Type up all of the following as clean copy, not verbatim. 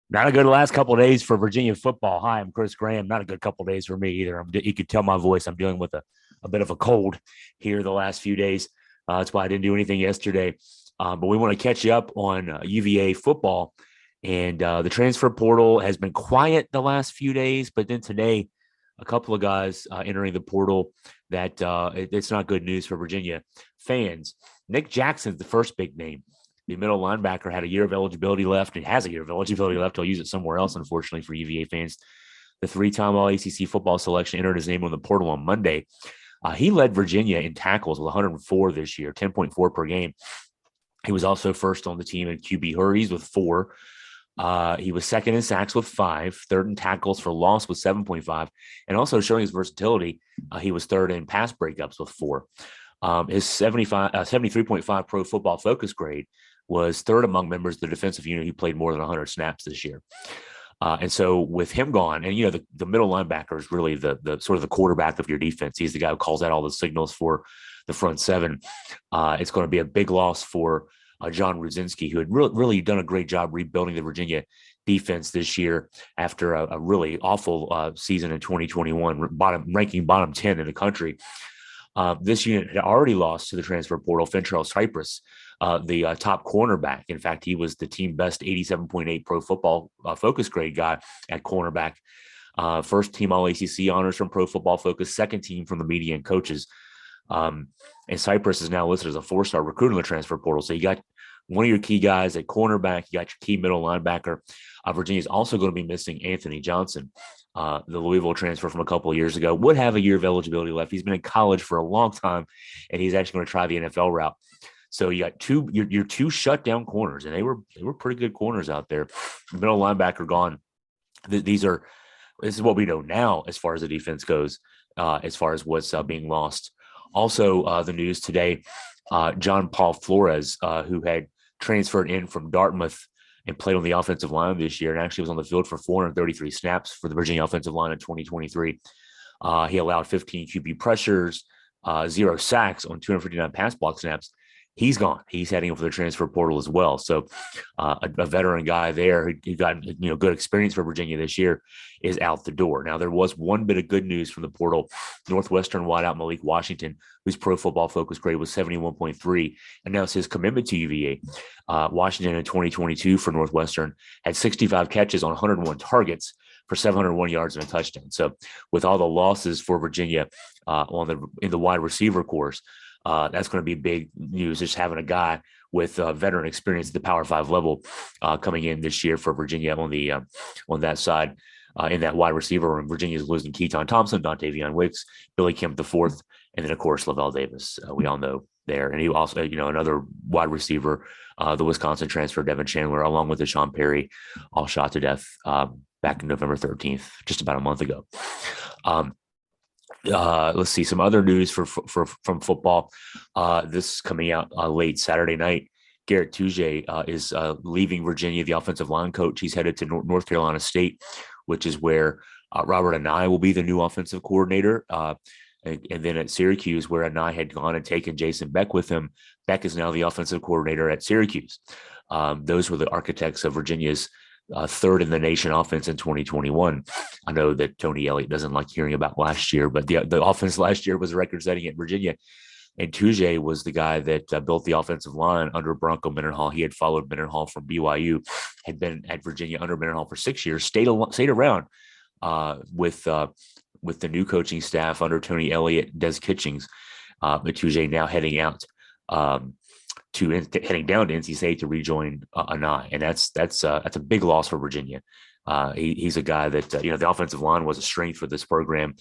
Not a good last couple of days for Virginia football. Hi, I'm Chris Graham. Not a good couple of days for me either. You could tell my voice. I'm dealing with a bit of a cold here the last few days. That's why I didn't do anything yesterday. But we want to catch you up on UVA football. And the transfer portal has been quiet the last few days. But then today, a couple of guys entering the portal that it's not good news for Virginia fans. Nick Jackson's the first big name. The middle linebacker had a year of eligibility left and has a year of eligibility left. He'll use it somewhere else, unfortunately, for UVA fans. The three-time All-ACC football selection entered his name on the portal on Monday. He led Virginia in tackles with 104 this year, 10.4 per game. He was also first on the team in QB hurries with 4. He was second in sacks with 5, third in tackles for loss with 7.5, and also showing his versatility, he was third in pass breakups with 4. His 73.5 Pro Football Focus grade was third among members of the defensive unit who played more than 100 snaps this year. And so with him gone, and the middle linebacker is really the sort of the quarterback of your defense. He's the guy who calls out all the signals for the front seven. It's going to be a big loss for John Rudzinski, who had really done a great job rebuilding the Virginia defense this year after a really awful season in 2021, ranking bottom 10 in the country. This unit had already lost to the transfer portal Fentrell Cypress, the top cornerback. In fact, he was the team best 87.8 Pro Football Focus grade guy at cornerback. First team All-ACC honors from Pro Football Focus, second team from the media and coaches. And Cypress is now listed as a 4-star recruit in the transfer portal. So you got one of your key guys at cornerback, you got your key middle linebacker. Virginia is also going to be missing Anthony Johnson. The Louisville transfer from a couple of years ago would have a year of eligibility left. He's been in college for a long time, and he's actually going to try the NFL route. So you got your two shutdown corners, and they were pretty good corners out there. Middle linebacker gone. This is what we know now as far as the defense goes, as far as what's being lost. Also, the news today: John Paul Flores, who had transferred in from Dartmouth and played on the offensive line this year, and actually was on the field for 433 snaps for the Virginia offensive line in 2023. He allowed 15 QB pressures, 0 sacks on 259 pass block snaps. He's gone. He's heading over the transfer portal as well. So a veteran guy there who got good experience for Virginia this year is out the door. Now, there was one bit of good news from the portal. Northwestern wideout Malik Washington, whose Pro Football Focus grade was 71.3, announced his commitment to UVA. Washington in 2022 for Northwestern had 65 catches on 101 targets for 701 yards and a touchdown. So with all the losses for Virginia in the wide receiver course, that's going to be big news, just having a guy with veteran experience at the Power 5 level coming in this year for Virginia on that side. In that wide receiver room, Virginia's losing Keaton Thompson, Dontavion Wicks, Billy Kemp IV, and then, of course, Lavelle Davis. We all know there. And he also, another wide receiver, the Wisconsin transfer, Devin Chandler, along with Deshaun Perry, all shot to death back in November 13th, just about a month ago. Let's see some other news from football. This is coming out late Saturday night. Garett Tujague is leaving Virginia, the offensive line coach. He's headed to North Carolina State, which is where Robert Anae will be the new offensive coordinator. And then at Syracuse, where Anae had gone and taken Jason Beck with him, Beck is now the offensive coordinator at Syracuse. Those were the architects of Virginia's third in the nation offense in 2021. I know that Tony Elliott doesn't like hearing about last year, but the offense last year was record-setting at Virginia. And Tujague was the guy that built the offensive line under Bronco Mendenhall. He had followed Mendenhall from BYU, had been at Virginia under Mendenhall for 6 years, stayed around with the new coaching staff under Tony Elliott, Des Kitchings. But Tujague now heading down to NC State to rejoin Anae, and that's a big loss for Virginia. He's a guy that the offensive line was a strength for this program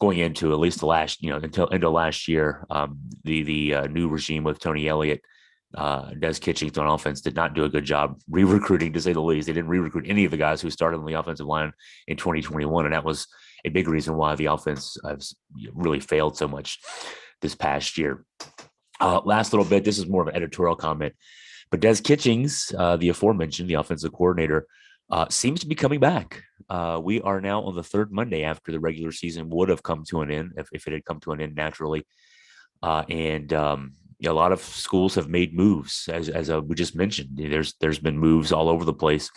going into at least the last until last year. The new regime with Tony Elliott, Des Kitchings on offense did not do a good job re-recruiting, to say the least. They didn't re-recruit any of the guys who started on the offensive line in 2021, and that was a big reason why the offense has really failed so much this past year. Last little bit, this is more of an editorial comment, but Des Kitchings, the aforementioned, the offensive coordinator, seems to be coming back. We are now on the third Monday after the regular season would have come to an end if it had come to an end naturally. And a lot of schools have made moves, as we just mentioned. There's been moves all over the place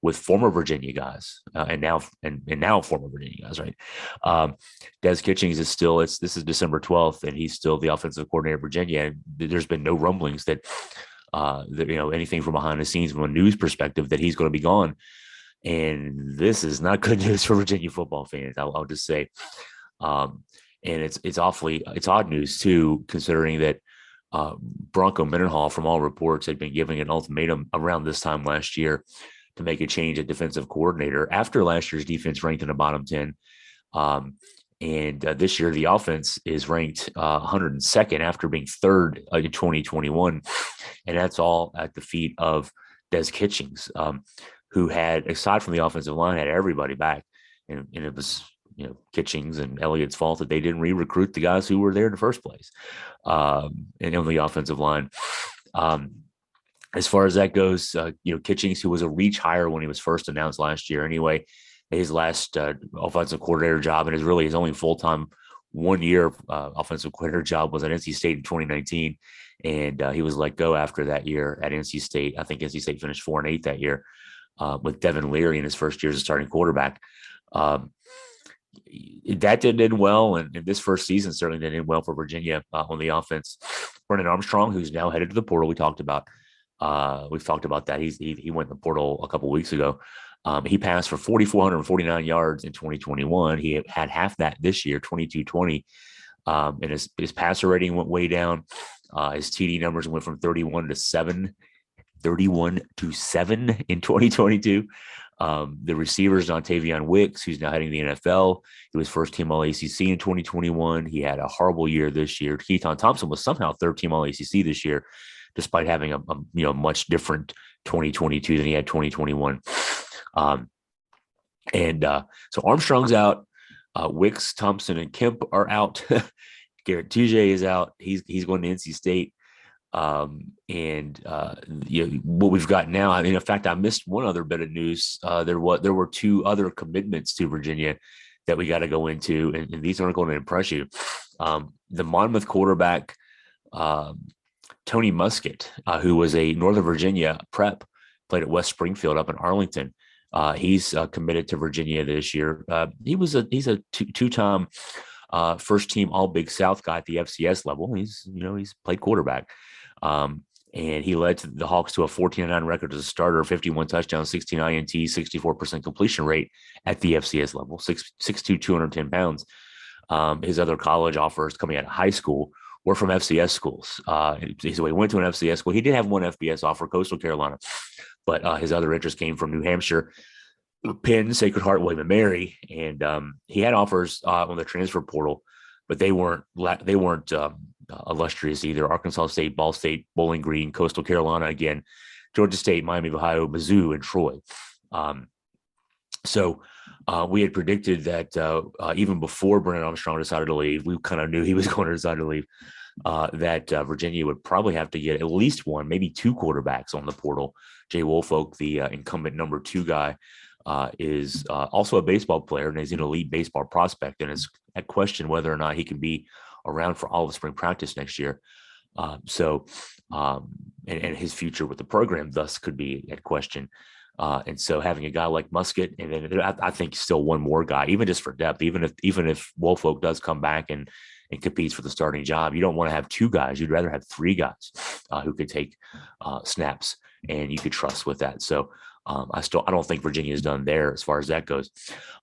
with former Virginia guys, and now former Virginia guys, right? Des Kitchings is still. This is December 12th, and he's still the offensive coordinator of Virginia. And there's been no rumblings that anything from behind the scenes from a news perspective that he's going to be gone. And this is not good news for Virginia football fans. I'll just say, and it's odd news too, considering that Bronco Mendenhall, from all reports, had been giving an ultimatum around this time last year to make a change at defensive coordinator after last year's defense ranked in the bottom 10. And this year, the offense is ranked 102nd after being third in 2021. And that's all at the feet of Des Kitchings, who had, aside from the offensive line, had everybody back. And it was, Kitchings and Elliott's fault that they didn't re-recruit the guys who were there in the first place, and on the offensive line. As far as that goes, Kitchings, who was a reach hire when he was first announced last year anyway, his last offensive coordinator job, and is really his only full-time 1 year offensive coordinator job, was at NC State in 2019. And he was let go after that year at NC State. I think NC State finished 4-8 that year with Devin Leary in his first year as a starting quarterback. That didn't end well, and this first season certainly didn't end well for Virginia on the offense. Brennan Armstrong, who's now headed to the portal, we've talked about that. He went in the portal a couple of weeks ago. He passed for 4,449 yards in 2021. He had half that this year, 2,220, and his passer rating went way down. His TD numbers went from 31 to 7 in 2022. The receivers, Dontavion Wicks, who's now heading the NFL. He was first team All-ACC in 2021. He had a horrible year this year. Keaton Thompson was somehow third team All-ACC this year, despite having a much different 2022 than he had 2021. So Armstrong's out. Wicks, Thompson, and Kemp are out. Garett Tujague is out. He's going to NC State. What we've got now, in fact, I missed one other bit of news. There were two other commitments to Virginia that we got to go into, and these aren't going to impress you. The Monmouth quarterback, Tony Muskett, who was a Northern Virginia prep, played at West Springfield up in Arlington. He's committed to Virginia this year. He's a two-time first team All Big South guy at the FCS level. He's played quarterback. And he led the Hawks to a 14-9 record as a starter, 51 touchdowns, 16 INTs, 64% completion rate at the FCS level, 6'2", 210 pounds. His other college offers coming out of high school were from FCS schools. So he went to an FCS school. He did have one FBS offer, Coastal Carolina, but his other interest came from New Hampshire, Penn, Sacred Heart, William & Mary, and he had offers on the transfer portal, but they weren't illustrious either. Arkansas State, Ball State, Bowling Green, Coastal Carolina again, Georgia State, Miami of Ohio, Mizzou, and Troy. So we had predicted that even before Brennan Armstrong decided to leave, we kind of knew he was going to decide to leave, that Virginia would probably have to get at least one, maybe two quarterbacks on the portal. Jay Woolfolk, the incumbent number 2 guy, is also a baseball player and is an elite baseball prospect, and it's at question whether or not he can be around for all of spring practice next year. And his future with the program thus could be at question. And so having a guy like Muskett, and then I think still one more guy, even just for depth, even if Woolfolk does come back and competes for the starting job, you don't want to have 2 guys. You'd rather have 3 guys who could take snaps and you could trust with that. So I don't think Virginia is done there as far as that goes.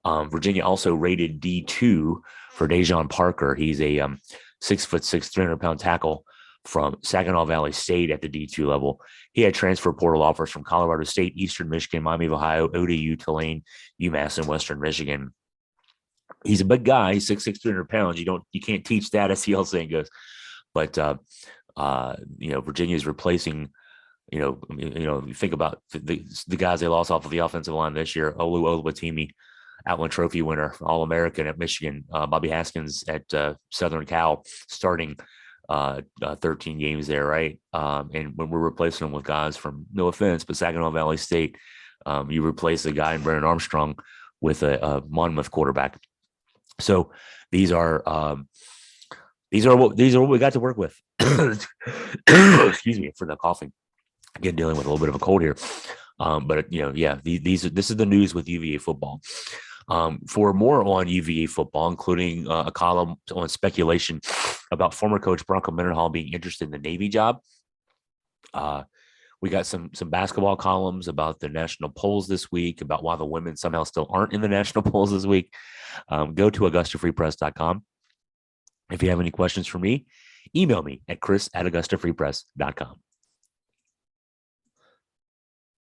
Virginia also rated D2 for Dejon Parker. He's a 6'6", 300-pound tackle from Saginaw Valley State at the D2 level. He had transfer portal offers from Colorado State, Eastern Michigan, Miami of Ohio, ODU, Tulane, UMass, and Western Michigan. He's a big guy. He's 6'6", 300 pounds. You can't teach that, as the old saying goes. But Virginia is replacing. You think about the guys they lost off of the offensive line this year. Olu Oluwatimi, Outland Trophy winner, All-American at Michigan. Bobby Haskins at Southern Cal, starting 13 games there, right? And when we're replacing them with guys from, no offense, but Saginaw Valley State, you replace a guy in Brennan Armstrong with a Monmouth quarterback. So these are these are what we got to work with. Excuse me for the coughing. Again, dealing with a little bit of a cold here. But this is the news with UVA football. For more on UVA football, including a column on speculation about former coach Bronco Mendenhall being interested in the Navy job. We got some basketball columns about the national polls this week, about why the women somehow still aren't in the national polls this week. Go to AugustaFreePress.com. If you have any questions for me, email me at chris@AugustaFreePress.com.